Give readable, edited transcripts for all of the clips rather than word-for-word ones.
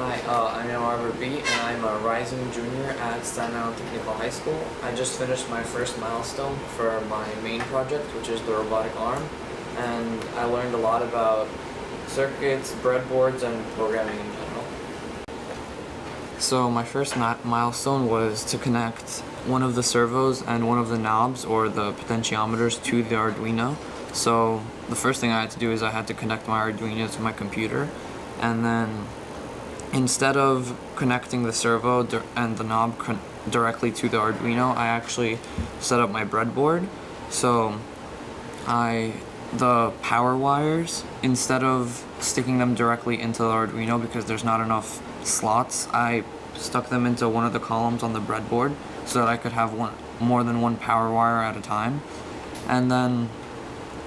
Hi, I'm Arber and I'm a rising junior at Staten Island Technical High School. I just finished my first milestone for my main project, which is the robotic arm, and I learned a lot about circuits, breadboards, and programming in general. So my first milestone was to connect one of the servos and one of the knobs, or the potentiometers, to the Arduino. So the first thing I had to do is I had to connect my Arduino to my computer, and then instead of connecting the servo and the knob directly to the Arduino, I actually set up my breadboard. So the power wires, instead of sticking them directly into the Arduino because there's not enough slots, I stuck them into one of the columns on the breadboard so that I could have more than one power wire at a time. And then,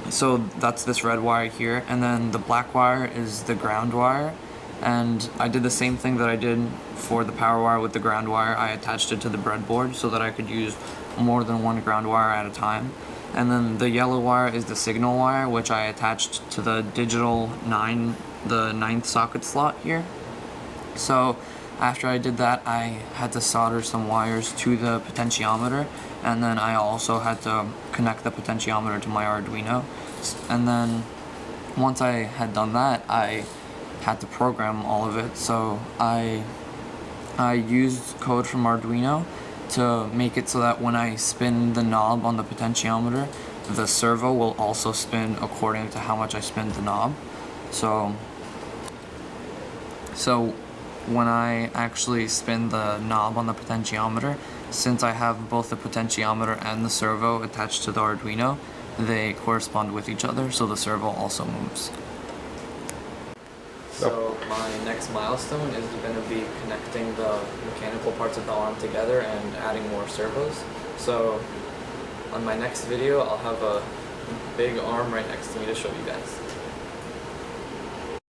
so that's this red wire here, and then the black wire is the ground wire. And I did the same thing that I did for the power wire with the ground wire. I attached it to the breadboard so that I could use more than one ground wire at a time. And then the yellow wire is the signal wire, which I attached to the digital 9, the 9th socket slot here. So after I did that, I had to solder some wires to the potentiometer, and then I also had to connect the potentiometer to my Arduino. And then once I had done that, I had to program all of it. So I used code from Arduino to make it so that when I spin the knob on the potentiometer, the servo will also spin according to how much I spin the knob. So when I actually spin the knob on the potentiometer, since I have both the potentiometer and the servo attached to the Arduino, they correspond with each other, so the servo also moves. So my next milestone is going to be connecting the mechanical parts of the arm together and adding more servos. So on my next video, I'll have a big arm right next to me to show you guys.